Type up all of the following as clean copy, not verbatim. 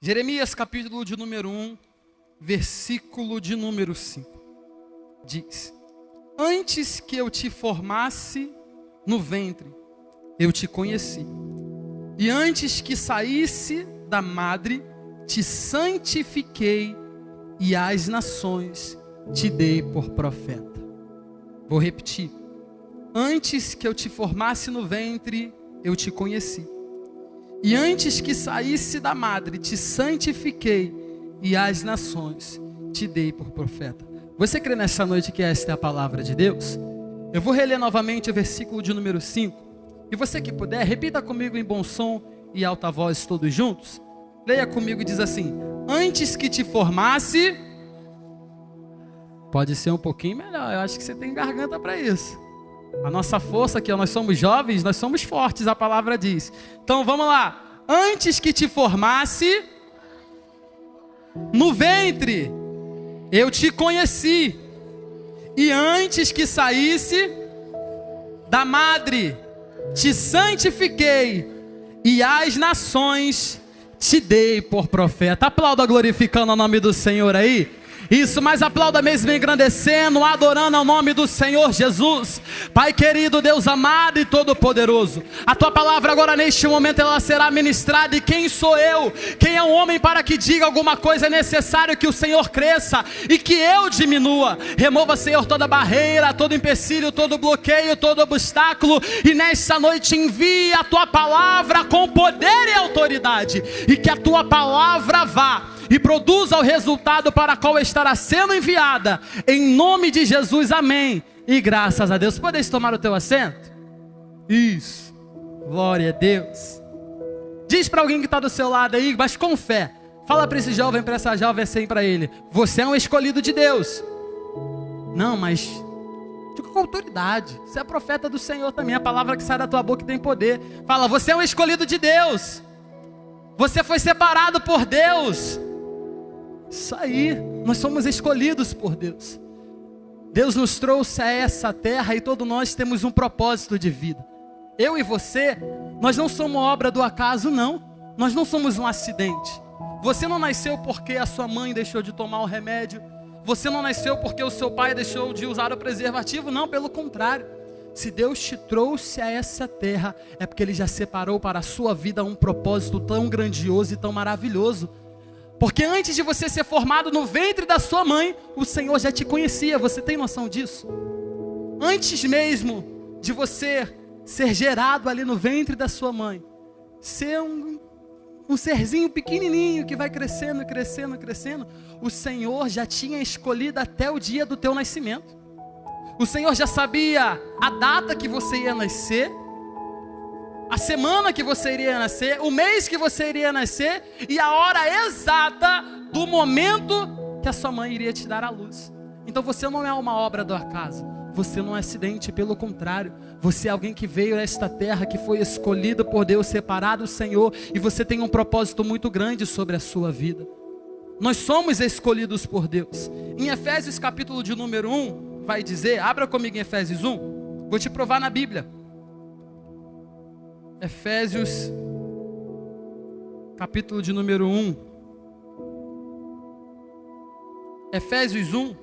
Jeremias capítulo de número 1, versículo de número 5. Diz: antes que eu te formasse no ventre, eu te conheci. E antes que saísse da madre, te santifiquei, e às nações te dei por profeta. Vou repetir. Antes que eu te formasse no ventre, eu te conheci. E antes que saísse da madre, te santifiquei, e às nações te dei por profeta. Você crê nessa noite que esta é a palavra de Deus? Eu vou reler novamente o versículo de número 5. E você que puder, repita comigo em bom som e alta voz todos juntos. Leia comigo e diz assim: antes que te formasse... Pode ser um pouquinho melhor, eu acho que você tem garganta para isso. A nossa força aqui, nós somos jovens, nós somos fortes, a palavra diz. Então vamos lá. Antes que te formasse no ventre, eu te conheci. E antes que saísse da madre, te santifiquei, e às nações te dei por profeta. Aplauda glorificando o nome do Senhor aí. Isso, mas aplauda mesmo engrandecendo, adorando ao nome do Senhor Jesus. Pai querido, Deus amado e todo-poderoso, a tua palavra agora neste momento ela será ministrada. E quem sou eu? Quem é um homem para que diga alguma coisa? É necessário que o Senhor cresça e que eu diminua. Remova, Senhor, toda barreira, todo empecilho, todo bloqueio, todo obstáculo. E nesta noite envie a tua palavra com poder e autoridade. E que a tua palavra vá e produza o resultado para qual estará sendo enviada, em nome de Jesus, amém, e graças a Deus. Podeis tomar o teu assento? Isso, glória a Deus. Diz para alguém que está do seu lado aí, mas com fé, fala para esse jovem, para essa jovem assim para ele: você é um escolhido de Deus. Não, mas diga com autoridade, você é profeta do Senhor também, a palavra que sai da tua boca tem poder. Fala: você é um escolhido de Deus, você foi separado por Deus. Isso aí, nós somos escolhidos por Deus. Deus nos trouxe a essa terra e todos nós temos um propósito de vida. Eu e você, nós não somos obra do acaso, não. Nós não somos um acidente. Você não nasceu porque a sua mãe deixou de tomar o remédio. Você não nasceu porque o seu pai deixou de usar o preservativo, não, pelo contrário. Se Deus te trouxe a essa terra, é porque Ele já separou para a sua vida um propósito tão grandioso e tão maravilhoso. Porque antes de você ser formado no ventre da sua mãe, o Senhor já te conhecia. Você tem noção disso? Antes mesmo de você ser gerado ali no ventre da sua mãe, ser um serzinho pequenininho que vai crescendo, crescendo, crescendo, o Senhor já tinha escolhido até o dia do teu nascimento. O Senhor já sabia a data que você ia nascer, a semana que você iria nascer, o mês que você iria nascer e a hora exata do momento que a sua mãe iria te dar à luz. Então você não é uma obra do acaso, você não é acidente, pelo contrário, você é alguém que veio a esta terra, que foi escolhido por Deus, separado do Senhor, e você tem um propósito muito grande sobre a sua vida. Nós somos escolhidos por Deus. Em Efésios capítulo de número 1, vai dizer, abra comigo em Efésios 1, vou te provar na Bíblia. Efésios, capítulo de número 1. Efésios 1,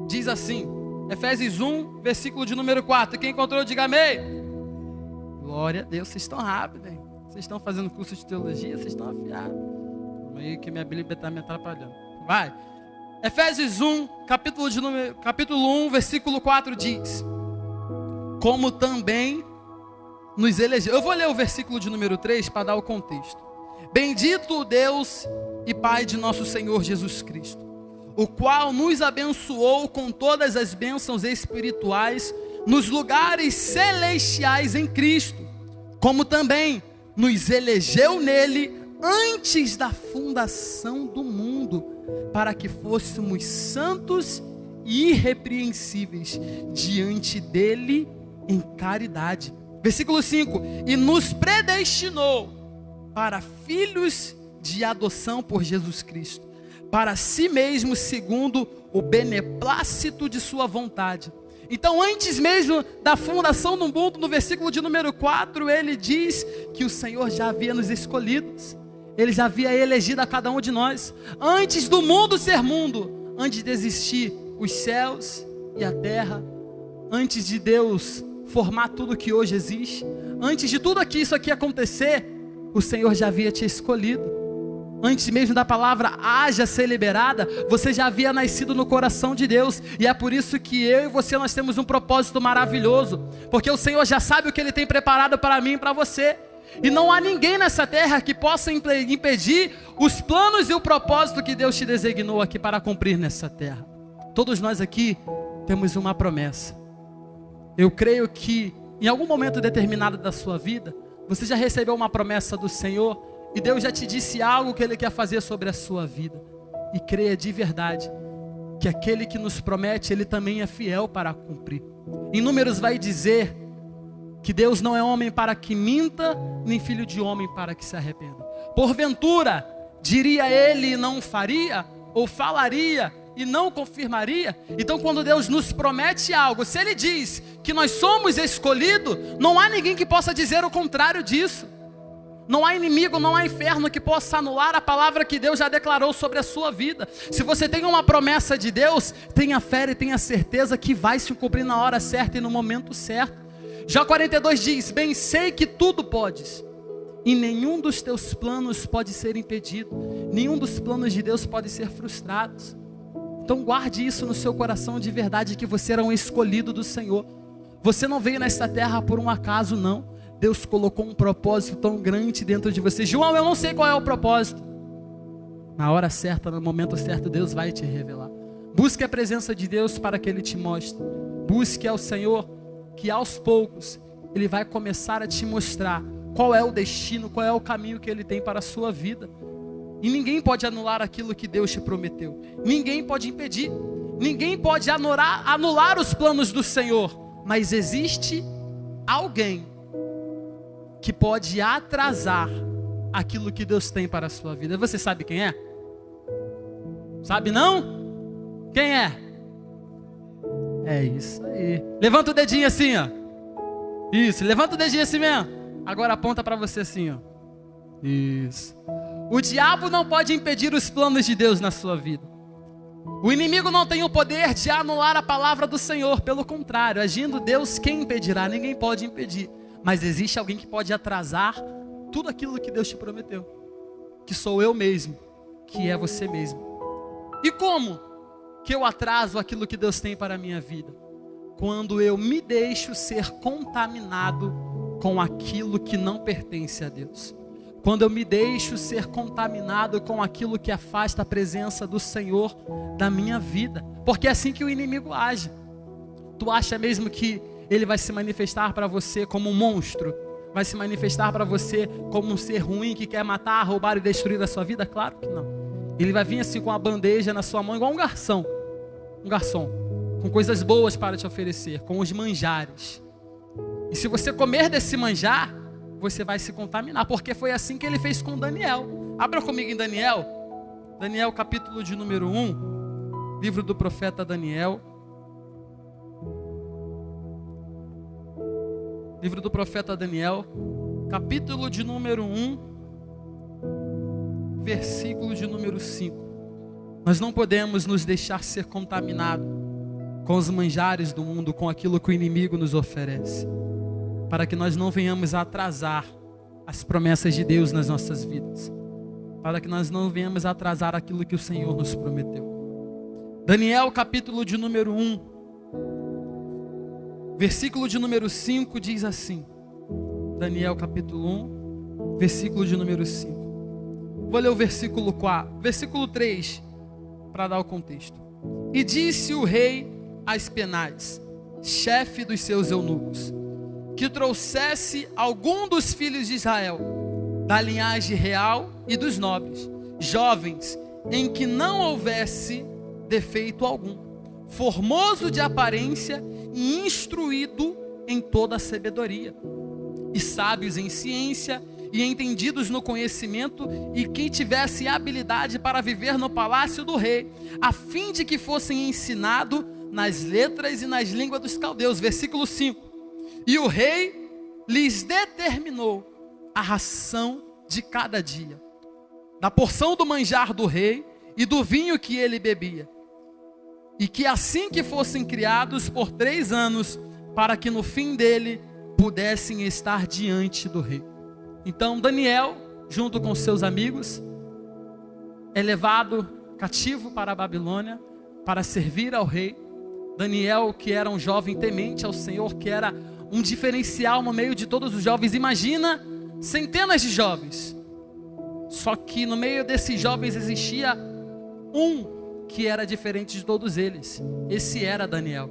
diz assim. Efésios 1, versículo de número 4. Quem encontrou, diga amém. Glória a Deus, vocês estão rápidos, hein? Vocês estão fazendo curso de teologia, vocês estão afiados. Meio que minha Bíblia está me atrapalhando. Vai. Efésios 1, capítulo 1, versículo 4 diz: como também nos elegeu. Eu vou ler o versículo de número 3 para dar o contexto. Bendito o Deus e Pai de nosso Senhor Jesus Cristo, o qual nos abençoou com todas as bênçãos espirituais nos lugares celestiais em Cristo, como também nos elegeu nele antes da fundação do mundo, para que fôssemos santos e irrepreensíveis diante dele em caridade. Versículo 5: e nos predestinou para filhos de adoção por Jesus Cristo, para si mesmo, segundo o beneplácito de sua vontade. Então, antes mesmo da fundação do mundo, no versículo de número 4, ele diz que o Senhor já havia nos escolhidos. Ele já havia elegido a cada um de nós. Antes do mundo ser mundo, antes de existir os céus e a terra, antes de Deus formar tudo que hoje existe, antes de tudo isso aqui acontecer, o Senhor já havia te escolhido. Antes mesmo da palavra haja ser liberada, você já havia nascido no coração de Deus. E é por isso que eu e você, nós temos um propósito maravilhoso, porque o Senhor já sabe o que Ele tem preparado para mim e para você. E não há ninguém nessa terra que possa impedir os planos e o propósito que Deus te designou aqui para cumprir nessa terra. Todos nós aqui temos uma promessa. Eu creio que em algum momento determinado da sua vida, você já recebeu uma promessa do Senhor, e Deus já te disse algo que Ele quer fazer sobre a sua vida. E creia de verdade que aquele que nos promete, Ele também é fiel para cumprir. Em Números vai dizer que Deus não é homem para que minta, nem filho de homem para que se arrependa. Porventura, diria Ele e não faria, ou falaria e não confirmaria? Então, quando Deus nos promete algo, se Ele diz que nós somos escolhidos, não há ninguém que possa dizer o contrário disso. Não há inimigo, não há inferno que possa anular a palavra que Deus já declarou sobre a sua vida. Se você tem uma promessa de Deus, tenha fé e tenha certeza que vai se cumprir na hora certa e no momento certo. Jó 42 diz: bem sei que tudo podes, e nenhum dos teus planos pode ser impedido. Nenhum dos planos de Deus pode ser frustrado. Então guarde isso no seu coração de verdade, que você era um escolhido do Senhor. Você não veio nesta terra por um acaso, não. Deus colocou um propósito tão grande dentro de você. João, eu não sei qual é o propósito. Na hora certa, no momento certo, Deus vai te revelar. Busque a presença de Deus para que Ele te mostre. Busque ao Senhor, que aos poucos Ele vai começar a te mostrar qual é o destino, qual é o caminho que Ele tem para a sua vida. E ninguém pode anular aquilo que Deus te prometeu. Ninguém pode impedir. Ninguém pode anular os planos do Senhor. Mas existe alguém que pode atrasar aquilo que Deus tem para a sua vida. Você sabe quem é? Sabe não? Quem é? É isso aí. Levanta o dedinho assim, ó. Isso, levanta o dedinho assim mesmo. Agora aponta para você assim, ó. Isso. O diabo não pode impedir os planos de Deus na sua vida. O inimigo não tem o poder de anular a palavra do Senhor. Pelo contrário, agindo Deus, quem impedirá? Ninguém pode impedir. Mas existe alguém que pode atrasar tudo aquilo que Deus te prometeu. Que sou eu mesmo, que é você mesmo. E como que eu atraso aquilo que Deus tem para a minha vida? Quando eu me deixo ser contaminado com aquilo que não pertence a Deus. Quando eu me deixo ser contaminado com aquilo que afasta a presença do Senhor da minha vida. Porque é assim que o inimigo age. Tu acha mesmo que ele vai se manifestar para você como um monstro? Vai se manifestar para você como um ser ruim que quer matar, roubar e destruir a sua vida? Claro que não. Ele vai vir assim com a bandeja na sua mão, igual um garçom. Um garçom, com coisas boas para te oferecer, com os manjares. E se você comer desse manjar, você vai se contaminar, porque foi assim que ele fez com Daniel. Abra comigo em Daniel. Daniel capítulo de número 1. Livro do profeta Daniel. Livro do profeta Daniel, capítulo de número 1, versículo de número 5. Nós não podemos nos deixar ser contaminados com os manjares do mundo, com aquilo que o inimigo nos oferece, para que nós não venhamos a atrasar as promessas de Deus nas nossas vidas, para que nós não venhamos a atrasar aquilo que o Senhor nos prometeu. Daniel capítulo de número 1, versículo de número 5 diz assim. Daniel capítulo 1, versículo de número 5. Vou ler o versículo 4, versículo 3, para dar o contexto. E disse o rei a Aspenaz, chefe dos seus eunucos, que trouxesse algum dos filhos de Israel, da linhagem real e dos nobres, jovens, em que não houvesse defeito algum, formoso de aparência e instruído em toda a sabedoria, e sábios em ciência e entendidos no conhecimento, e que tivesse habilidade para viver no palácio do rei, a fim de que fossem ensinados nas letras e nas línguas dos caldeus. Versículo 5. E o rei lhes determinou a ração de cada dia, da porção do manjar do rei e do vinho que ele bebia. E que assim que fossem criados por 3 anos, para que no fim dele pudessem estar diante do rei. Então Daniel, junto com seus amigos, é levado cativo para a Babilônia para servir ao rei. Daniel, que era um jovem temente ao Senhor, que era um diferencial no meio de todos os jovens. Imagina centenas de jovens, só que no meio desses jovens existia um que era diferente de todos eles. Esse era Daniel,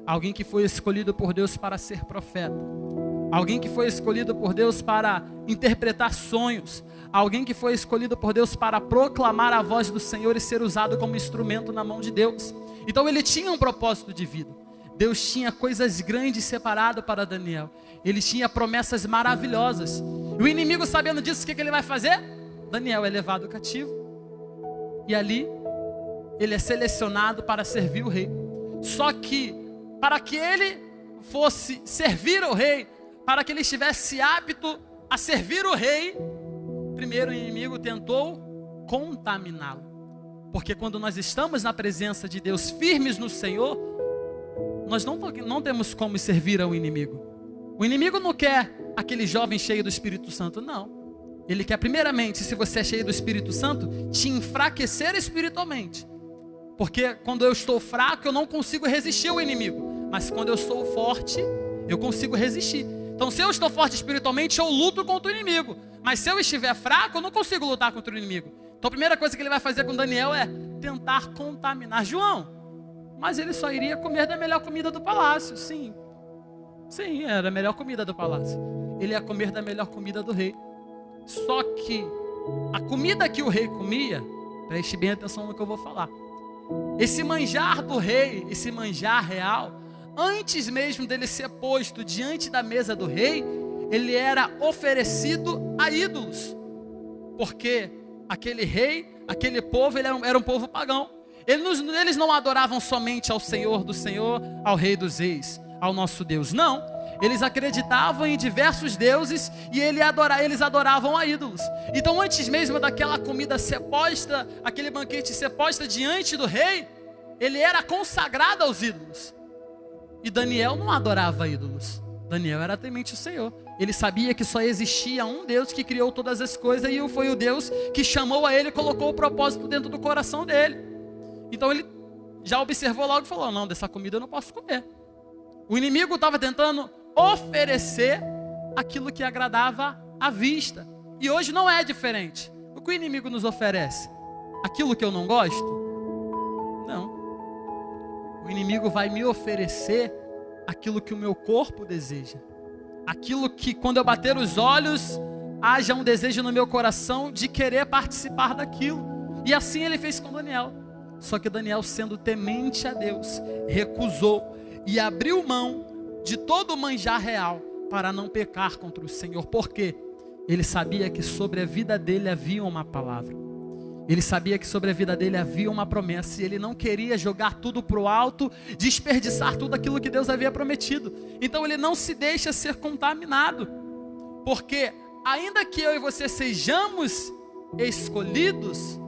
alguém que foi escolhido por Deus para ser profeta, alguém que foi escolhido por Deus para interpretar sonhos, alguém que foi escolhido por Deus para proclamar a voz do Senhor e ser usado como instrumento na mão de Deus. Então ele tinha um propósito de vida. Deus tinha coisas grandes separado para Daniel. Ele tinha promessas maravilhosas. E o inimigo, sabendo disso, o que ele vai fazer? Daniel é levado cativo. E ali ele é selecionado para servir o rei. Só que para que ele fosse servir o rei, para que ele estivesse apto a servir o rei, primeiro o inimigo tentou contaminá-lo. Porque quando nós estamos na presença de Deus, firmes no Senhor, nós não temos como servir ao inimigo. O inimigo não quer aquele jovem cheio do Espírito Santo, não. Ele quer primeiramente, se você é cheio do Espírito Santo, te enfraquecer espiritualmente. Porque quando eu estou fraco, eu não consigo resistir ao inimigo. Mas quando eu sou forte, eu consigo resistir. Então se eu estou forte espiritualmente, eu luto contra o inimigo. Mas se eu estiver fraco, eu não consigo lutar contra o inimigo. Então a primeira coisa que ele vai fazer com Daniel é tentar contaminar João. Mas ele só iria comer da melhor comida do palácio, sim. Sim, era a melhor comida do palácio. Ele ia comer da melhor comida do rei. Só que a comida que o rei comia, preste bem atenção no que eu vou falar. Esse manjar do rei, esse manjar real, antes mesmo dele ser posto diante da mesa do rei, ele era oferecido a ídolos. Porque aquele rei, aquele povo, ele era um povo pagão. Eles não adoravam somente ao Senhor do Senhor, ao Rei dos Reis, ao nosso Deus. Não, eles acreditavam em diversos deuses e eles adoravam a ídolos. Então antes mesmo daquela comida ser posta, aquele banquete ser posta diante do rei, ele era consagrado aos ídolos. E Daniel não adorava ídolos. Daniel era temente o Senhor. Ele sabia que só existia um Deus que criou todas as coisas, e foi o Deus que chamou a ele e colocou o propósito dentro do coração dele. Então ele já observou logo e falou: não, dessa comida eu não posso comer. O inimigo estava tentando oferecer aquilo que agradava à vista. E hoje não é diferente. O que o inimigo nos oferece? Aquilo que eu não gosto? Não. O inimigo vai me oferecer aquilo que o meu corpo deseja. Aquilo que quando eu bater os olhos, haja um desejo no meu coração de querer participar daquilo. E assim ele fez com Daniel. Só que Daniel, sendo temente a Deus, recusou e abriu mão de todo o manjar real para não pecar contra o Senhor. Por quê? Ele sabia que sobre a vida dele havia uma palavra. Ele sabia que sobre a vida dele havia uma promessa. E ele não queria jogar tudo para o alto, desperdiçar tudo aquilo que Deus havia prometido. Então ele não se deixa ser contaminado. Porque ainda que eu e você sejamos escolhidos,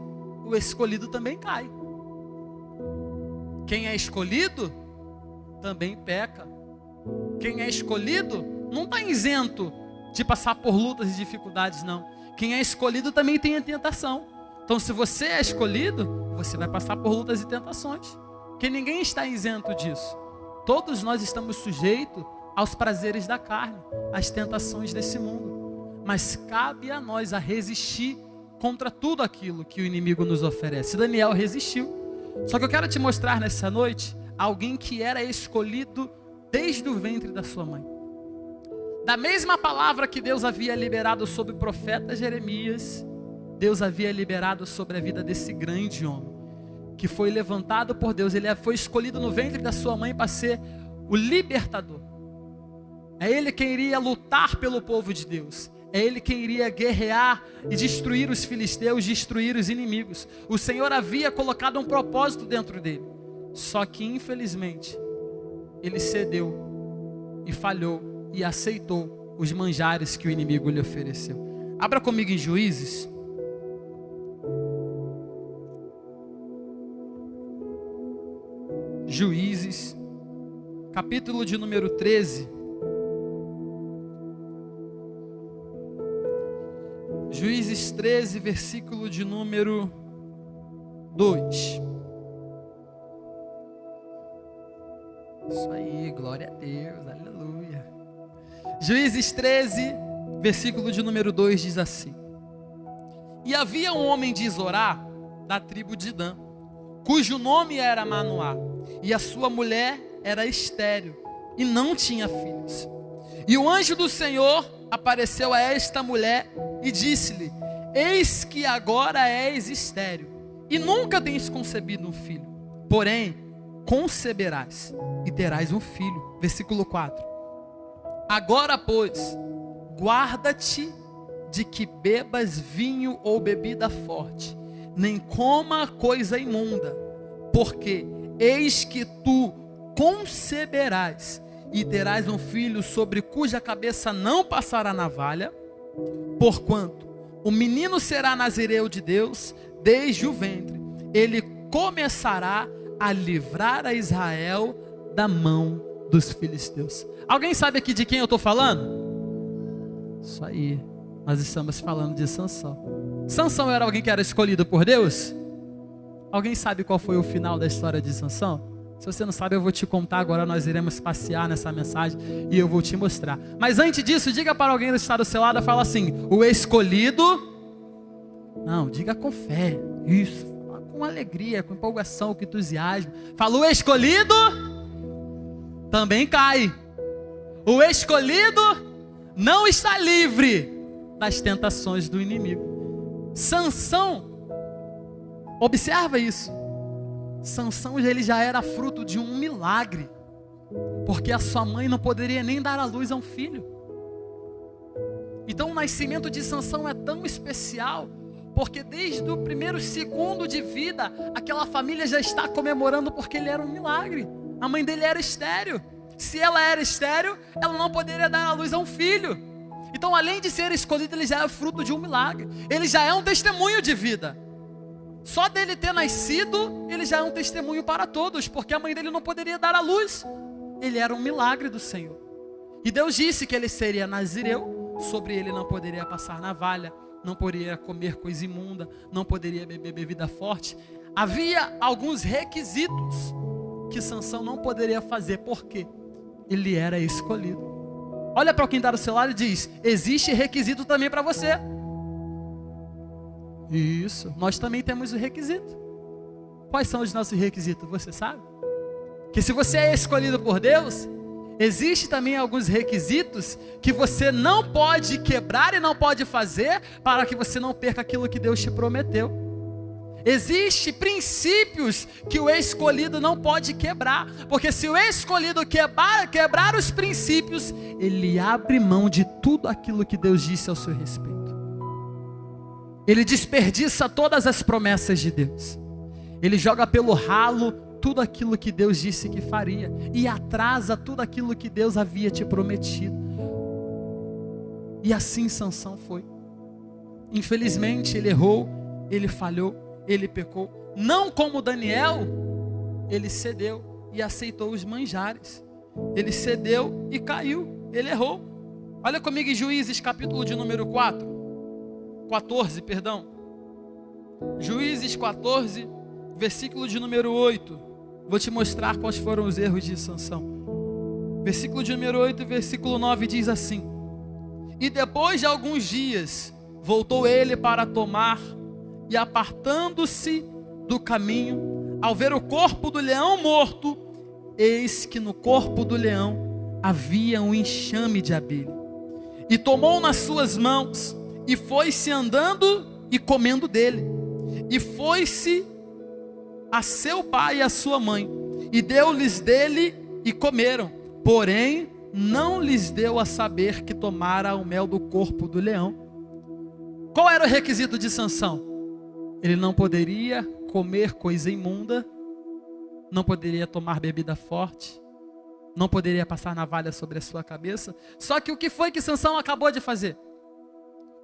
o escolhido também cai. Quem é escolhido também peca. Quem é escolhido não está isento de passar por lutas e dificuldades, não. Quem é escolhido também tem a tentação. Então se você é escolhido, você vai passar por lutas e tentações. Porque ninguém está isento disso. Todos nós estamos sujeitos aos prazeres da carne, às tentações desse mundo. Mas cabe a nós a resistir contra tudo aquilo que o inimigo nos oferece. Daniel resistiu. Só que eu quero te mostrar nessa noite alguém que era escolhido desde o ventre da sua mãe. Da mesma palavra que Deus havia liberado sobre o profeta Jeremias, Deus havia liberado sobre a vida desse grande homem, que foi levantado por Deus. Ele foi escolhido no ventre da sua mãe para ser o libertador. É ele quem iria lutar pelo povo de Deus. É ele quem iria guerrear e destruir os filisteus, destruir os inimigos. O Senhor havia colocado um propósito dentro dele. Só que infelizmente ele cedeu e falhou e aceitou os manjares que o inimigo lhe ofereceu. Abra comigo em Juízes, Juízes, capítulo de número 13. Juízes 13, versículo de número 2. Isso aí, glória a Deus, aleluia. Juízes 13, versículo de número 2 diz assim: E havia um homem de Zorá, da tribo de Dan, cujo nome era Manoá, e a sua mulher era estéril, e não tinha filhos. E o anjo do Senhor apareceu a esta mulher e disse-lhe: Eis que agora és estéril, e nunca tens concebido um filho, porém conceberás e terás um filho. Versículo 4. Agora, pois, guarda-te de que bebas vinho ou bebida forte, nem coma coisa imunda, porque eis que tu conceberás e terás um filho sobre cuja cabeça não passará navalha, porquanto o menino será nazireu de Deus desde o ventre. Ele começará a livrar a Israel da mão dos filisteus. Alguém sabe aqui de quem eu estou falando? Isso aí, nós estamos falando de Sansão. Sansão era alguém que era escolhido por Deus? Alguém sabe qual foi o final da história de Sansão? Se você não sabe, eu vou te contar agora. Nós iremos passear nessa mensagem e eu vou te mostrar. Mas antes disso, diga para alguém que está do seu lado, fala assim: o escolhido. Não, diga com fé. Isso, fala com alegria, com empolgação, com entusiasmo. Fala: o escolhido também cai. O escolhido não está livre das tentações do inimigo. Sansão, observa isso. Sansão ele já era fruto de um milagre, porque a sua mãe não poderia nem dar à luz a um filho. Então o nascimento de Sansão é tão especial, porque desde o primeiro segundo de vida, aquela família já está comemorando, porque ele era um milagre. A mãe dele era estéril. Se ela era estéril, ela não poderia dar à luz a um filho. Então, além de ser escolhido, ele já é fruto de um milagre. Ele já é um testemunho de vida. Só dele ter nascido, ele já é um testemunho para todos, porque a mãe dele não poderia dar à luz. Ele era um milagre do Senhor. E Deus disse que ele seria nazireu, sobre ele não poderia passar navalha, não poderia comer coisa imunda, não poderia beber bebida forte. Havia alguns requisitos que Sansão não poderia fazer, porque ele era escolhido. Olha para quem está do seu lado e diz: existe requisito também para você. Isso, nós também temos o requisito. Quais são os nossos requisitos? Você sabe? Que se você é escolhido por Deus, existe também alguns requisitos que você não pode quebrar e não pode fazer, para que você não perca aquilo que Deus te prometeu. Existem princípios que o escolhido não pode quebrar, porque se o escolhido quebrar os princípios, ele abre mão de tudo aquilo que Deus disse ao seu respeito. Ele desperdiça todas as promessas de Deus. Ele joga pelo ralo tudo aquilo que Deus disse que faria, e atrasa tudo aquilo que Deus havia te prometido. E assim Sansão foi. Infelizmente ele errou, ele falhou, ele pecou. Não como Daniel, ele cedeu e aceitou os manjares. Ele cedeu e caiu, ele errou. Olha comigo em Juízes capítulo de número 14, perdão. Juízes 14, versículo de número 8. Vou te mostrar quais foram os erros de Sansão. Versículo de número 8, versículo 9 diz assim: E depois de alguns dias, voltou ele para tomar, e apartando-se do caminho, ao ver o corpo do leão morto, eis que no corpo do leão havia um enxame de abelha. E tomou nas suas mãos, e foi-se andando e comendo dele. E foi-se a seu pai e a sua mãe, e deu-lhes dele e comeram. Porém, não lhes deu a saber que tomara o mel do corpo do leão. Qual era o requisito de Sansão? Ele não poderia comer coisa imunda, não poderia tomar bebida forte, não poderia passar navalha sobre a sua cabeça. Só que o que foi que Sansão acabou de fazer?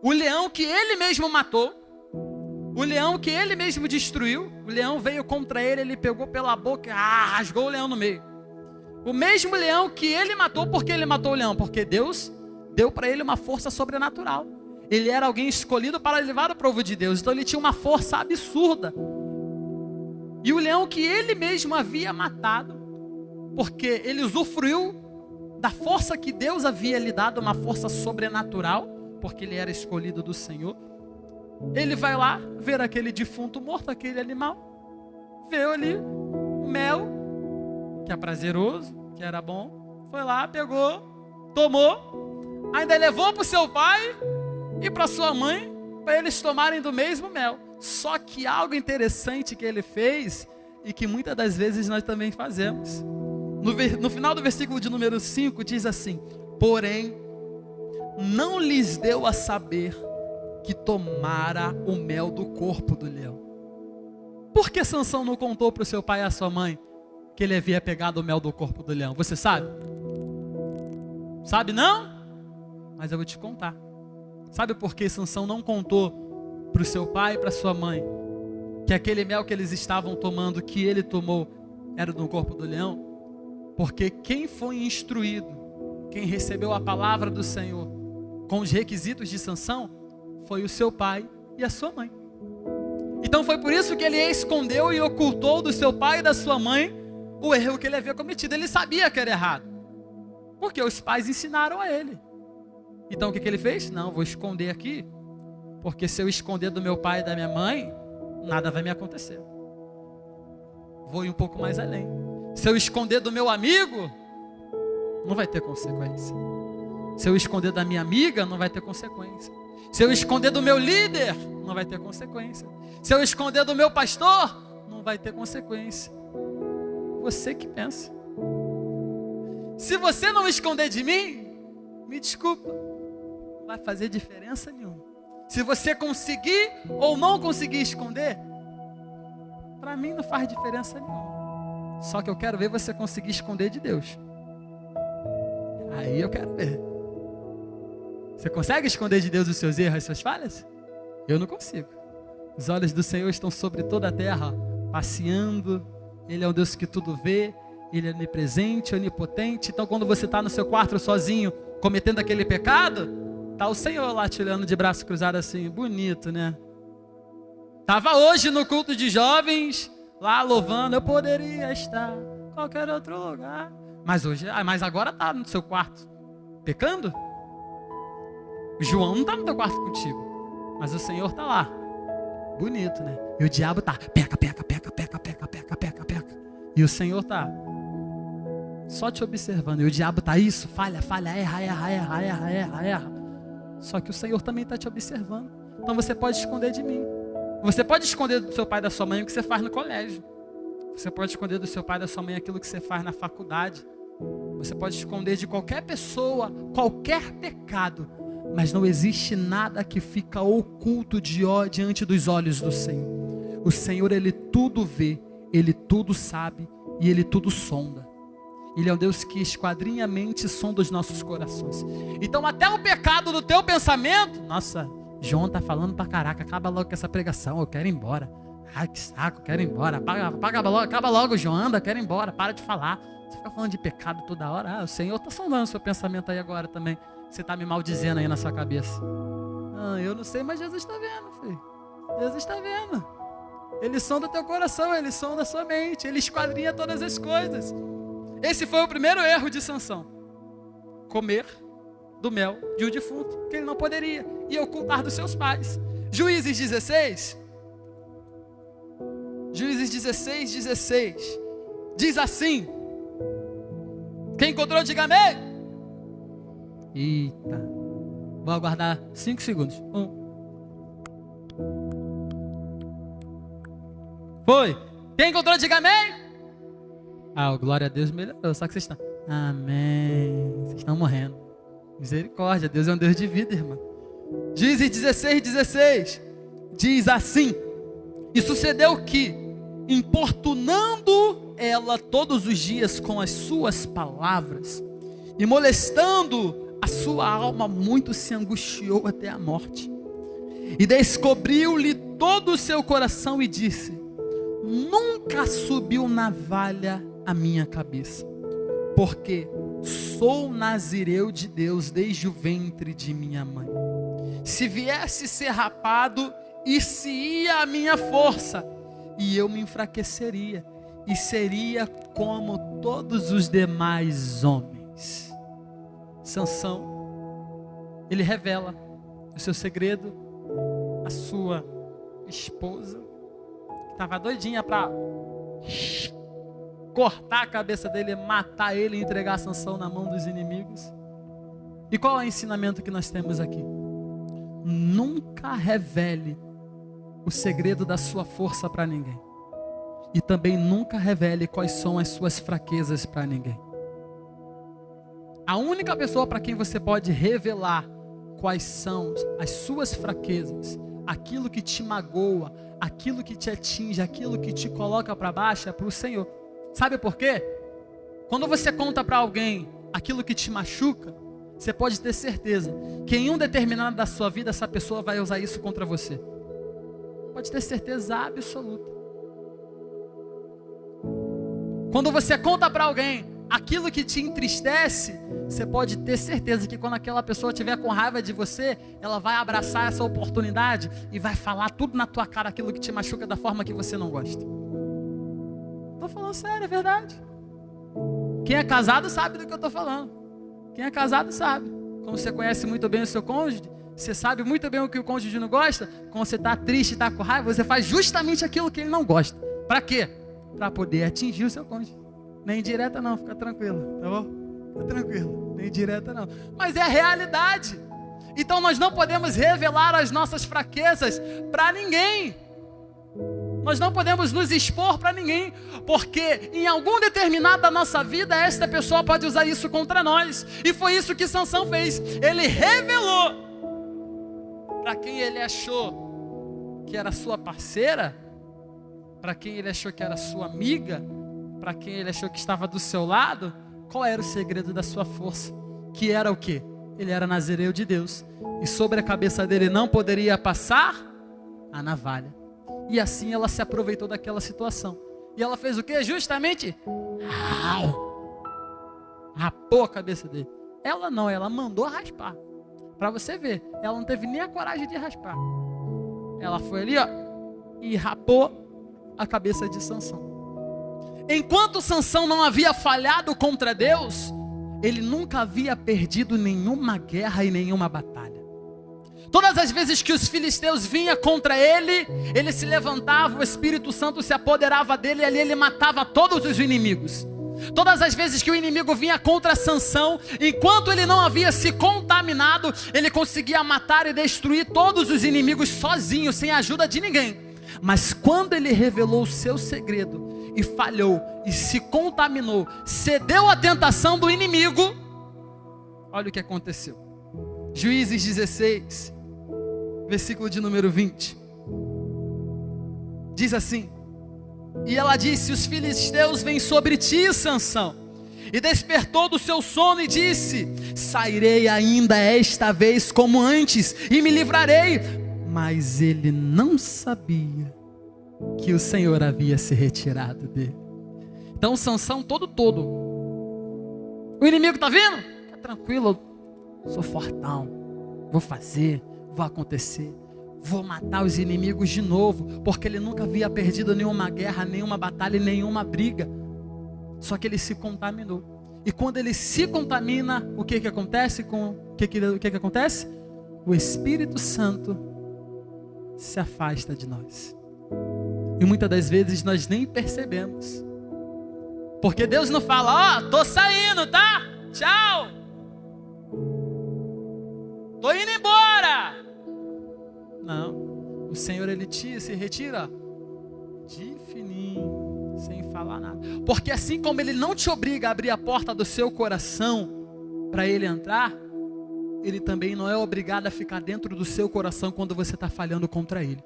O leão que ele mesmo matou, O leão que ele mesmo destruiu, o leão veio contra ele, ele pegou pela boca, rasgou o leão no meio. O mesmo leão que ele matou, porque ele matou o leão? Porque Deus deu para ele uma força sobrenatural. Ele era alguém escolhido para levar o povo de Deus, então ele tinha uma força absurda. E o leão que ele mesmo havia matado, porque ele usufruiu da força que Deus havia lhe dado, uma força sobrenatural, porque ele era escolhido do Senhor. Ele vai lá ver aquele defunto morto, aquele animal, vê ali o mel, que é prazeroso, que era bom, foi lá, pegou, tomou, ainda levou para o seu pai e para sua mãe, para eles tomarem do mesmo mel. Só que algo interessante que ele fez, e que muitas das vezes nós também fazemos, no final do versículo de número 5 diz assim: porém, não lhes deu a saber que tomara o mel do corpo do leão. Por que Sansão não contou para o seu pai e a sua mãe que ele havia pegado o mel do corpo do leão? Você sabe? Sabe não? Mas eu vou te contar. Sabe por que Sansão não contou para o seu pai e para sua mãe que aquele mel que eles estavam tomando, que ele tomou, era do corpo do leão? Porque quem foi instruído, quem recebeu a palavra do Senhor com os requisitos de Sansão, foi o seu pai e a sua mãe. Então foi por isso que ele escondeu e ocultou do seu pai e da sua mãe o erro que ele havia cometido. Ele sabia que era errado, porque os pais ensinaram a ele. Então o que ele fez? Não, vou esconder aqui, porque se eu esconder do meu pai e da minha mãe, nada vai me acontecer. Vou ir um pouco mais além. Se eu esconder do meu amigo, não vai ter consequência. Se eu esconder da minha amiga, não vai ter consequência. Se eu esconder do meu líder, não vai ter consequência. Se eu esconder do meu pastor, não vai ter consequência. Você que pensa. Se você não esconder de mim, me desculpa, não vai fazer diferença nenhuma. Se você conseguir ou não conseguir esconder, para mim não faz diferença nenhuma. Só que eu quero ver você conseguir esconder de Deus. Aí eu quero ver. Você consegue esconder de Deus os seus erros, as suas falhas? Eu não consigo. Os olhos do Senhor estão sobre toda a terra, passeando. Ele é um Deus que tudo vê. Ele é onipresente, onipotente. Então quando você está no seu quarto sozinho, cometendo aquele pecado, está o Senhor lá te olhando de braço cruzado assim, bonito, né? Estava hoje no culto de jovens, lá louvando, eu poderia estar em qualquer outro lugar. Mas agora está no seu quarto, pecando? O João não está no teu quarto contigo, mas o Senhor está lá, bonito, né? E o diabo está, peca. E o Senhor está só te observando. E o diabo está isso, falha, erra. Só que o Senhor também está te observando. Então você pode esconder de mim. Você pode esconder do seu pai e da sua mãe o que você faz no colégio. Você pode esconder do seu pai e da sua mãe aquilo que você faz na faculdade. Você pode esconder de qualquer pessoa, qualquer pecado. Mas não existe nada que fica oculto diante dos olhos do Senhor. O Senhor, Ele tudo vê, Ele tudo sabe e Ele tudo sonda. Ele é um Deus que esquadrinha a mente e sonda os nossos corações. Então até o pecado do teu pensamento, nossa, João tá falando pra caraca, acaba logo com essa pregação, eu quero ir embora. Ai, que saco, quero ir embora. Acaba logo, João, anda, quero ir embora, para de falar. Você fica falando de pecado toda hora. O Senhor tá sondando o seu pensamento aí agora também. Você tá me maldizendo aí na sua cabeça. Eu não sei, mas Jesus está vendo, filho. Jesus está vendo. Ele sonda o teu coração, Ele sonda a sua mente, Ele esquadrinha todas as coisas. Esse foi o primeiro erro de Sansão. Comer do mel de um defunto, que ele não poderia, e ocultar dos seus pais. Juízes 16, diz assim. Quem encontrou, diga amém. Eita, vou aguardar 5 segundos. Foi. Quem encontrou, diga amém. Glória a Deus, melhorou. Só que vocês estão, amém. Vocês estão morrendo. Misericórdia, Deus é um Deus de vida, irmão. Juízes 16, diz assim: e sucedeu que, importunando ela todos os dias com as suas palavras, e molestando a sua alma, muito se angustiou até a morte. e descobriu-lhe todo o seu coração e disse: nunca subiu navalha à minha cabeça, porque sou nazireu de Deus desde o ventre de minha mãe. Se viesse ser rapado, ir-se-ia a minha força, e eu me enfraqueceria, e seria como todos os demais homens. Sansão, ele revela o seu segredo à sua esposa, que estava doidinha para cortar a cabeça dele, matar ele e entregar Sansão na mão dos inimigos. E qual é o ensinamento que nós temos aqui? Nunca revele o segredo da sua força para ninguém. E também nunca revele quais são as suas fraquezas para ninguém. A única pessoa para quem você pode revelar quais são as suas fraquezas, aquilo que te magoa, aquilo que te atinge, aquilo que te coloca para baixo, é para o Senhor. Sabe por quê? Quando você conta para alguém aquilo que te machuca, você pode ter certeza que em um determinado da sua vida essa pessoa vai usar isso contra você. Pode ter certeza absoluta. Quando você conta para alguém aquilo que te entristece, você pode ter certeza que quando aquela pessoa estiver com raiva de você, ela vai abraçar essa oportunidade e vai falar tudo na tua cara aquilo que te machuca da forma que você não gosta. Estou falando sério, é verdade. Quem é casado sabe do que eu estou falando. Quem é casado sabe. Como você conhece muito bem o seu cônjuge, você sabe muito bem o que o cônjuge não gosta. Quando você está triste e está com raiva, você faz justamente aquilo que ele não gosta. Para quê? Para poder atingir o seu cônjuge. Nem direta não, fica tranquilo, tá bom? Fica tranquilo, nem direta não. Mas é a realidade. Então nós não podemos revelar as nossas fraquezas para ninguém. Nós não podemos nos expor para ninguém, porque em algum determinado da nossa vida, esta pessoa pode usar isso contra nós. E foi isso que Sansão fez. Ele revelou para quem ele achou que era sua parceira, para quem ele achou que era sua amiga, para quem ele achou que estava do seu lado, qual era o segredo da sua força? Que era o quê? Ele era nazireu de Deus, e sobre a cabeça dele não poderia passar a navalha. E assim ela se aproveitou daquela situação. E ela fez o quê? Justamente rapou a cabeça dele. Ela não, ela mandou raspar. Para você ver, ela não teve nem a coragem de raspar. Ela foi ali, ó, e rapou a cabeça de Sansão. Enquanto Sansão não havia falhado contra Deus, ele nunca havia perdido nenhuma guerra e nenhuma batalha. Todas as vezes que os filisteus vinham contra ele, ele se levantava, o Espírito Santo se apoderava dele e ali ele matava todos os inimigos. Todas as vezes que o inimigo vinha contra Sansão, enquanto ele não havia se contaminado, ele conseguia matar e destruir todos os inimigos sozinho, sem a ajuda de ninguém. Mas quando ele revelou o seu segredo e falhou e se contaminou, cedeu à tentação do inimigo, olha o que aconteceu. Juízes 16, versículo de número 20, diz assim: e ela disse: os filisteus vêm sobre ti, Sansão. E despertou do seu sono e disse: sairei ainda esta vez como antes e me livrarei. Mas ele não sabia que o Senhor havia se retirado dele. Então Sansão todo, o inimigo está vindo? Fica tranquilo, eu sou fortão, vou fazer, vai acontecer, vou matar os inimigos de novo, porque ele nunca havia perdido nenhuma guerra, nenhuma batalha e nenhuma briga. Só que ele se contaminou. E quando ele se contamina, o que acontece? O que acontece? O Espírito Santo se afasta de nós. E muitas das vezes nós nem percebemos. Porque Deus não fala: ó, tô saindo, tá? Tchau. Tô indo embora. Não. O Senhor, ele se retira de fininho, sem falar nada. Porque assim como ele não te obriga a abrir a porta do seu coração para ele entrar, ele também não é obrigado a ficar dentro do seu coração quando você está falhando contra ele.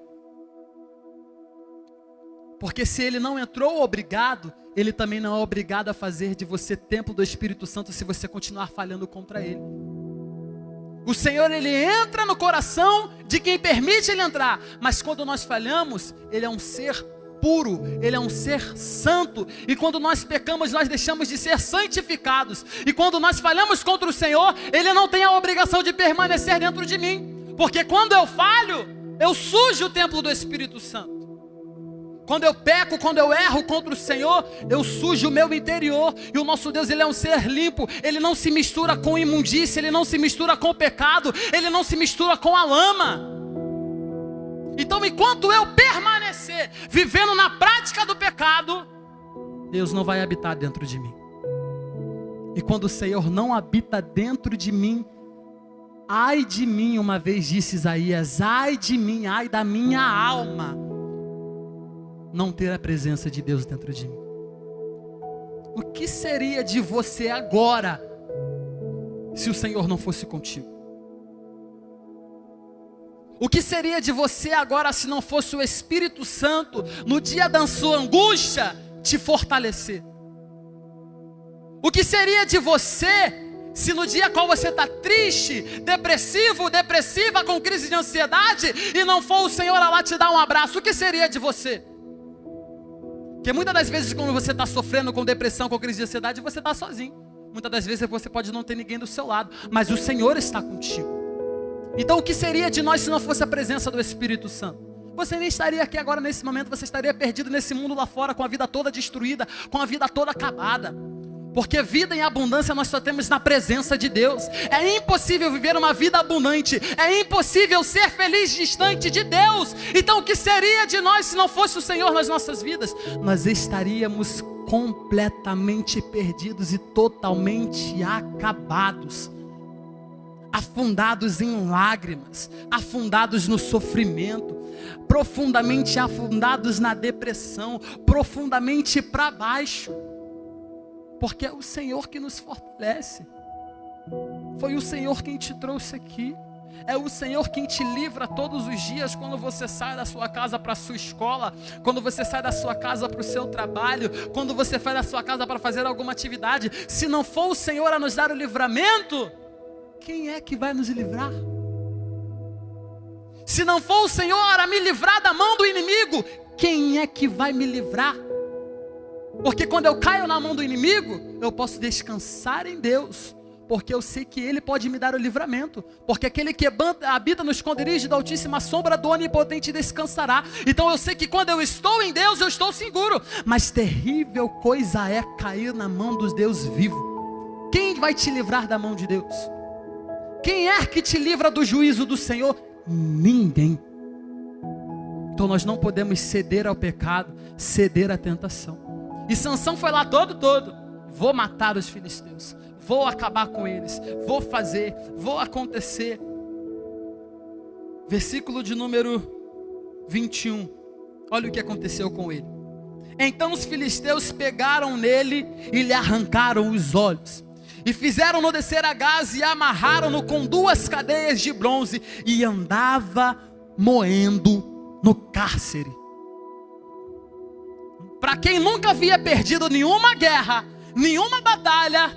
Porque se ele não entrou obrigado, ele também não é obrigado a fazer de você templo do Espírito Santo se você continuar falhando contra ele. O Senhor, Ele entra no coração de quem permite Ele entrar. Mas quando nós falhamos, Ele é um ser puro, Ele é um ser santo. E quando nós pecamos, nós deixamos de ser santificados. E quando nós falhamos contra o Senhor, Ele não tem a obrigação de permanecer dentro de mim. Porque quando eu falho, eu sujo o templo do Espírito Santo. Quando eu peco, quando eu erro contra o Senhor, eu sujo o meu interior. E o nosso Deus, Ele é um ser limpo. Ele não se mistura com imundícia, Ele não se mistura com o pecado, Ele não se mistura com a lama. Então, enquanto eu permanecer vivendo na prática do pecado, Deus não vai habitar dentro de mim. E quando o Senhor não habita dentro de mim, ai de mim, uma vez disse Isaías, ai de mim, ai da minha alma, não ter a presença de Deus dentro de mim. O que seria de você agora, se o Senhor não fosse contigo? O que seria de você agora, se não fosse o Espírito Santo, no dia da sua angústia, te fortalecer? O que seria de você, se no dia qual você está triste, depressivo, depressiva, com crise de ansiedade, e não for o Senhor lá te dar um abraço? O que seria de você? Porque muitas das vezes quando você está sofrendo com depressão, com crise de ansiedade, você está sozinho. Muitas das vezes você pode não ter ninguém do seu lado, mas o Senhor está contigo. Então o que seria de nós se não fosse a presença do Espírito Santo? Você nem estaria aqui agora nesse momento, você estaria perdido nesse mundo lá fora, com a vida toda destruída, com a vida toda acabada. Porque vida em abundância nós só temos na presença de Deus. É impossível viver uma vida abundante, é impossível ser feliz distante de Deus. Então o que seria de nós se não fosse o Senhor nas nossas vidas? Nós estaríamos completamente perdidos e totalmente acabados, afundados em lágrimas, afundados no sofrimento, profundamente afundados na depressão, profundamente para baixo. Porque é o Senhor que nos fortalece. Foi o Senhor quem te trouxe aqui. É o Senhor quem te livra todos os dias, quando você sai da sua casa para a sua escola, quando você sai da sua casa para o seu trabalho, quando você sai da sua casa para fazer alguma atividade. Se não for o Senhor a nos dar o livramento, quem é que vai nos livrar? Se não for o Senhor a me livrar da mão do inimigo, quem é que vai me livrar? Porque quando eu caio na mão do inimigo, eu posso descansar em Deus, porque eu sei que Ele pode me dar o livramento. Porque aquele que habita no esconderijo da altíssima sombra do Onipotente descansará. Então eu sei que quando eu estou em Deus, eu estou seguro. Mas terrível coisa é cair na mão dos Deus vivo. Quem vai te livrar da mão de Deus? Quem é que te livra do juízo do Senhor? Ninguém. Então nós não podemos ceder ao pecado, ceder à tentação. E Sansão foi lá todo, vou matar os filisteus, vou acabar com eles, vou fazer, vou acontecer. Versículo de número 21, olha o que aconteceu com ele. Então os filisteus pegaram nele e lhe arrancaram os olhos, e fizeram-no descer a Gaza, e amarraram-no com 2 cadeias de bronze, e andava moendo no cárcere. Para quem nunca havia perdido nenhuma guerra, nenhuma batalha,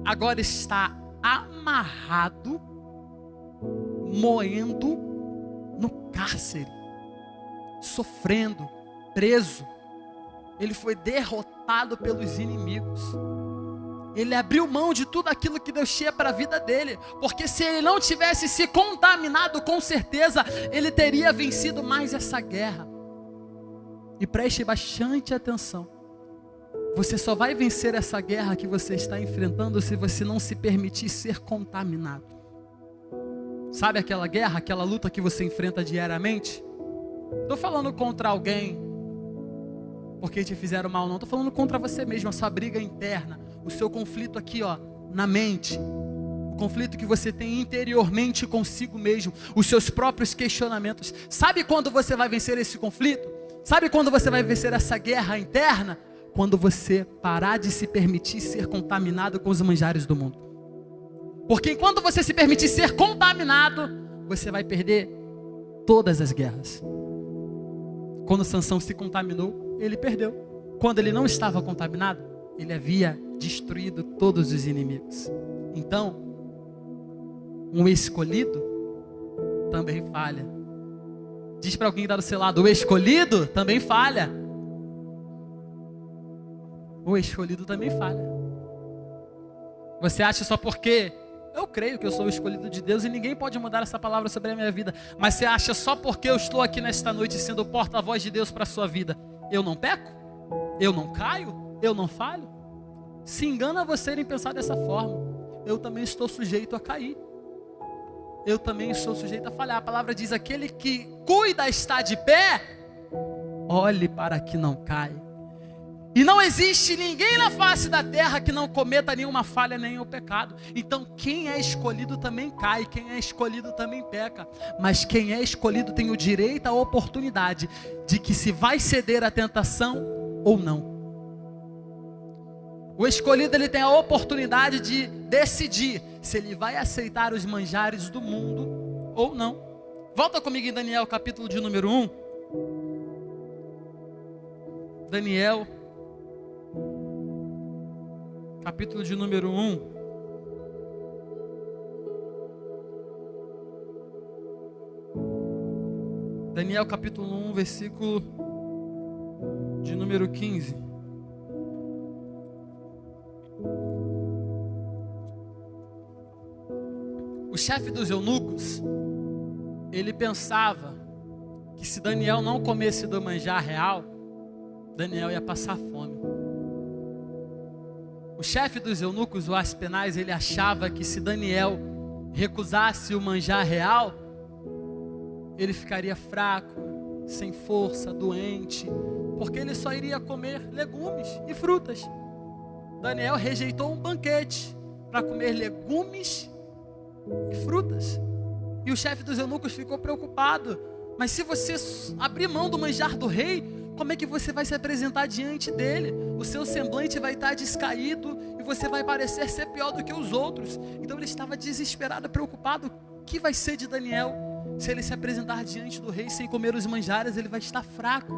agora está amarrado, moendo no cárcere, sofrendo, preso. Ele foi derrotado pelos inimigos. Ele abriu mão de tudo aquilo que Deus tinha para a vida dele, porque se ele não tivesse se contaminado, com certeza ele teria vencido mais essa guerra. E preste bastante atenção, você só vai vencer essa guerra que você está enfrentando se você não se permitir ser contaminado. Sabe aquela guerra, aquela luta que você enfrenta diariamente? Estou falando contra alguém porque te fizeram mal, não. Estou falando contra você mesmo, a sua briga interna, o seu conflito aqui, ó, na mente, o conflito que você tem interiormente consigo mesmo, os seus próprios questionamentos. Sabe quando você vai vencer esse conflito? Sabe quando você vai vencer essa guerra interna? Quando você parar de se permitir ser contaminado com os manjares do mundo. Porque enquanto você se permitir ser contaminado, você vai perder todas as guerras. Quando Sansão se contaminou, ele perdeu. Quando ele não estava contaminado, ele havia destruído todos os inimigos. Então, Um escolhido também falha. Diz para alguém que está do seu lado: o escolhido também falha. O escolhido também falha. Você acha só porque eu creio que eu sou o escolhido de Deus e ninguém pode mudar essa palavra sobre a minha vida, mas você acha só porque eu estou aqui nesta noite sendo o porta-voz de Deus para a sua vida, eu não peco? Eu não caio? Eu não falho? Se engana você em pensar dessa forma. Eu também estou sujeito a cair. Eu também estou sujeito a falhar. A palavra diz: aquele que cuida está de pé, olhe para que não caia. E não existe ninguém na face da terra que não cometa nenhuma falha, nenhum pecado. Então quem é escolhido também cai, quem é escolhido também peca. Mas quem é escolhido tem o direito, a oportunidade de que se vai ceder à tentação ou não. O escolhido, ele tem a oportunidade de decidir se ele vai aceitar os manjares do mundo ou não. Volta comigo em Daniel, capítulo de número 1. Daniel, capítulo de número 1. Daniel, capítulo 1, versículo de número 15. O chefe dos eunucos, ele pensava que se Daniel não comesse do manjar real, Daniel ia passar fome. O chefe dos eunucos, o Aspenaz, ele achava que se Daniel recusasse o manjar real, ele ficaria fraco, sem força, doente, porque ele só iria comer legumes e frutas. Daniel rejeitou um banquete para comer legumes e frutas. E o chefe dos eunucos ficou preocupado. Mas se você abrir mão do manjar do rei, como é que você vai se apresentar diante dele? O seu semblante vai estar descaído e você vai parecer ser pior do que os outros. Então ele estava desesperado, preocupado. O que vai ser de Daniel se ele se apresentar diante do rei sem comer os manjares? Ele vai estar fraco,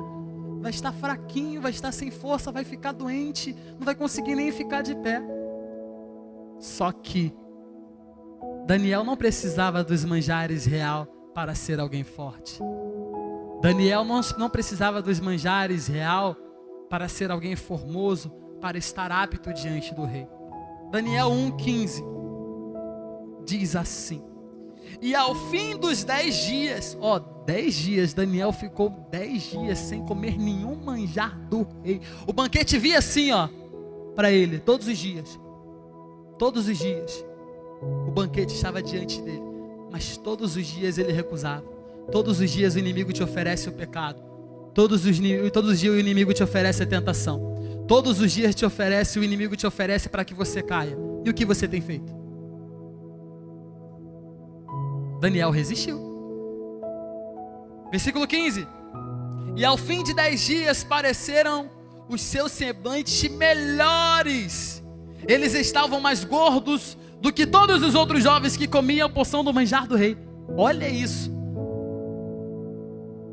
vai estar fraquinho, vai estar sem força, vai ficar doente, não vai conseguir nem ficar de pé. Só que Daniel não precisava dos manjares real para ser alguém forte. Daniel não precisava dos manjares real para ser alguém formoso, para estar apto diante do rei. Daniel 1,15 diz assim: e ao fim dos 10 dias, 10 dias, Daniel ficou 10 dias sem comer nenhum manjar do rei. O banquete via assim, para ele, todos os dias. Todos os dias. O banquete estava diante dele, mas todos os dias ele recusava. Todos os dias o inimigo te oferece o pecado. Todos os dias o inimigo te oferece a tentação. Todos os dias o inimigo te oferece para que você caia. E o que você tem feito? Daniel resistiu. Versículo 15. E ao fim de 10 dias pareceram os seus semblantes melhores. Eles estavam mais gordos do que todos os outros jovens que comiam a porção do manjar do rei. Olha isso.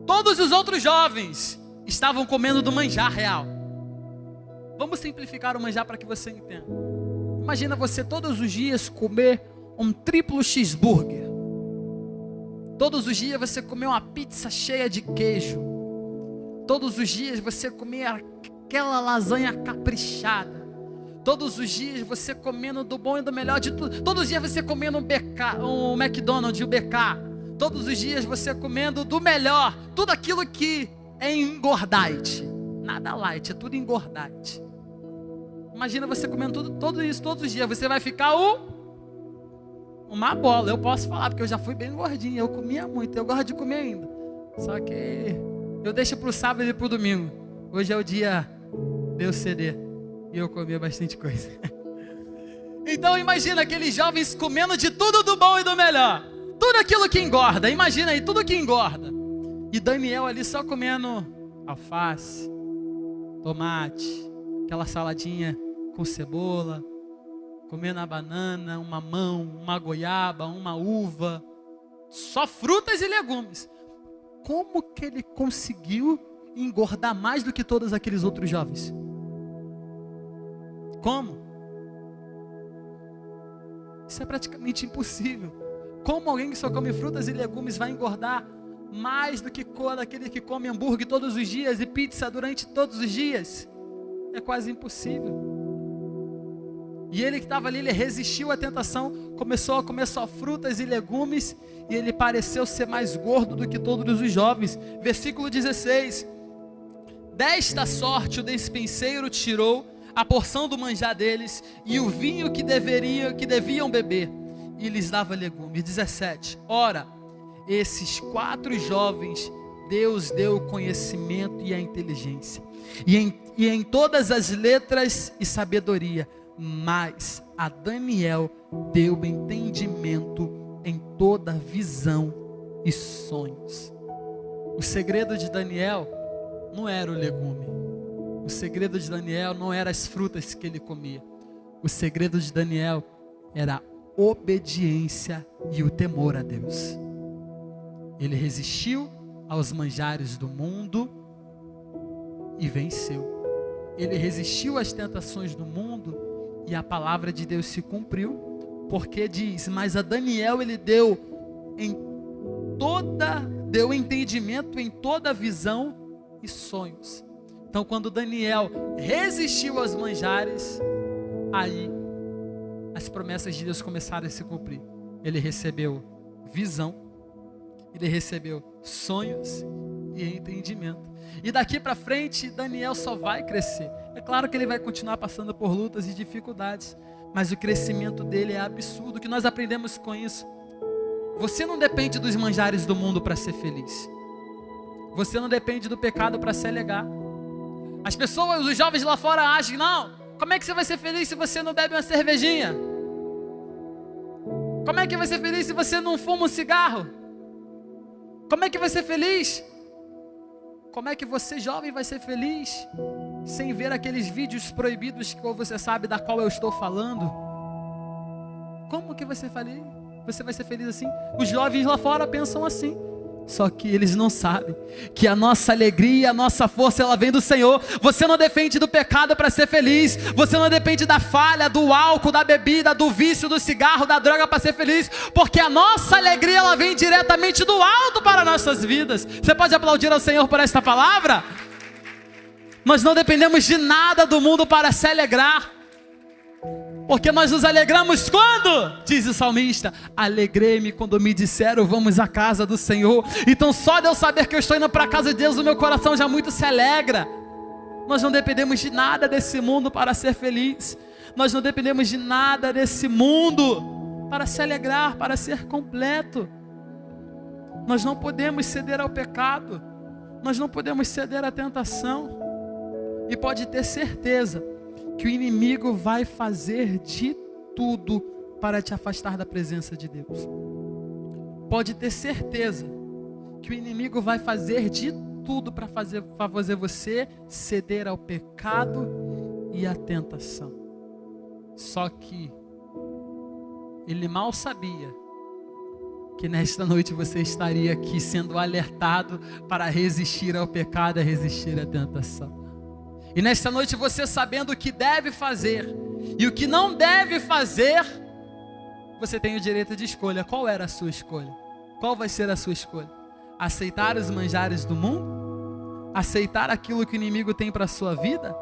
Todos os outros jovens estavam comendo do manjar real. Vamos simplificar o manjar para que você entenda. Imagina você todos os dias comer um triplo cheeseburger. Todos os dias você comer uma pizza cheia de queijo. Todos os dias você comer aquela lasanha caprichada. Todos os dias você comendo do bom e do melhor de tudo. Todos os dias você comendo um McDonald's e um BK. Todos os dias você comendo do melhor. Tudo aquilo que é engordite. Nada light, é tudo engordite. Imagina você comendo tudo isso todos os dias. Você vai ficar uma bola. Eu posso falar, porque eu já fui bem gordinho. Eu comia muito, eu gosto de comer ainda. Só que eu deixo para o sábado e para o domingo. Hoje é o dia de eu ceder. E eu comia bastante coisa. Então imagina aqueles jovens comendo de tudo do bom e do melhor. Tudo aquilo que engorda. Imagina aí, tudo que engorda. E Daniel ali só comendo alface, tomate, aquela saladinha com cebola, comendo a banana, uma mamão, uma goiaba, uma uva. Só frutas e legumes. Como que ele conseguiu engordar mais do que todos aqueles outros jovens? Como? Isso é praticamente impossível. Como alguém que só come frutas e legumes vai engordar mais do que aquele que come hambúrguer todos os dias e pizza durante todos os dias? É quase impossível. E ele que estava ali, ele resistiu à tentação, começou a comer só frutas e legumes, e ele pareceu ser mais gordo do que todos os jovens. Versículo 16: desta sorte o despenseiro tirou a porção do manjar deles, e o vinho que deviam beber, e lhes dava legumes. 17: ora, esses 4 jovens, Deus deu o conhecimento e a inteligência, e em todas as letras e sabedoria, mas a Daniel deu entendimento em toda visão e sonhos. O segredo de Daniel não era o legume. O segredo de Daniel não era as frutas que ele comia. O segredo de Daniel era a obediência e o temor a Deus. Ele resistiu aos manjares do mundo e venceu. Ele resistiu às tentações do mundo e a palavra de Deus se cumpriu, porque diz: mas a Daniel ele deu entendimento em toda visão e sonhos. Então, quando Daniel resistiu aos manjares, aí as promessas de Deus começaram a se cumprir. Ele recebeu visão, ele recebeu sonhos e entendimento. E daqui para frente, Daniel só vai crescer. É claro que ele vai continuar passando por lutas e dificuldades, mas o crescimento dele é absurdo. O que nós aprendemos com isso? Você não depende dos manjares do mundo para ser feliz. Você não depende do pecado para se alegar. As pessoas, os jovens lá fora acham: não, como é que você vai ser feliz se você não bebe uma cervejinha? Como é que vai ser feliz se você não fuma um cigarro? Como é que vai ser feliz? Como é que você, jovem, vai ser feliz sem ver aqueles vídeos proibidos que você sabe da qual eu estou falando? Como que você vai ser feliz assim? Os jovens lá fora pensam assim. Só que eles não sabem que a nossa alegria, a nossa força, ela vem do Senhor. Você não depende do pecado para ser feliz. Você não depende da falha, do álcool, da bebida, do vício, do cigarro, da droga para ser feliz. Porque a nossa alegria, ela vem diretamente do alto para nossas vidas. Você pode aplaudir ao Senhor por esta palavra? Nós não dependemos de nada do mundo para se alegrar. Porque nós nos alegramos quando? Diz o salmista: alegrei-me quando me disseram vamos à casa do Senhor. Então só de eu saber que eu estou indo para a casa de Deus, o meu coração já muito se alegra. Nós não dependemos de nada desse mundo para ser feliz. Nós não dependemos de nada desse mundo para se alegrar, para ser completo. Nós não podemos ceder ao pecado. Nós não podemos ceder à tentação. E pode ter certeza que o inimigo vai fazer de tudo para te afastar da presença de Deus. Pode ter certeza que o inimigo vai fazer de tudo para fazer você ceder ao pecado e à tentação. Só que ele mal sabia que nesta noite você estaria aqui sendo alertado para resistir ao pecado e resistir à tentação. E nesta noite você, sabendo o que deve fazer e o que não deve fazer, você tem o direito de escolha. Qual era a sua escolha? Qual vai ser a sua escolha? Aceitar os manjares do mundo? Aceitar aquilo que o inimigo tem para a sua vida?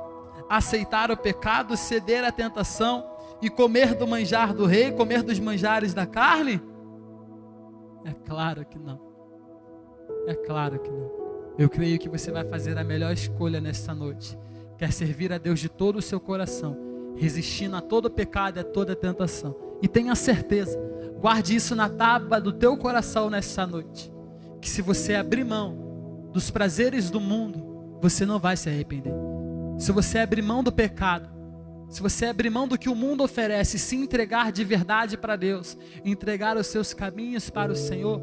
Aceitar o pecado, ceder à tentação e comer do manjar do rei, comer dos manjares da carne? É claro que não. É claro que não. Eu creio que você vai fazer a melhor escolha nesta noite. Quer servir a Deus de todo o seu coração, resistindo a todo pecado e a toda tentação. E tenha certeza, guarde isso na tábua do teu coração nesta noite, que se você abrir mão dos prazeres do mundo, você não vai se arrepender. Se você abrir mão do pecado, se você abrir mão do que o mundo oferece, se entregar de verdade para Deus, entregar os seus caminhos para o Senhor,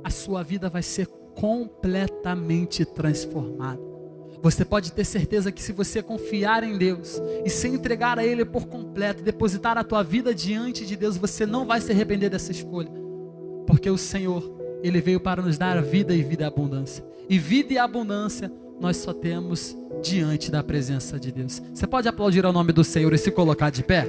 a sua vida vai ser completamente transformada. Você pode ter certeza que se você confiar em Deus e se entregar a Ele por completo, depositar a tua vida diante de Deus, você não vai se arrepender dessa escolha. Porque o Senhor, Ele veio para nos dar a vida e vida e abundância. E vida e abundância nós só temos diante da presença de Deus. Você pode aplaudir ao nome do Senhor e se colocar de pé?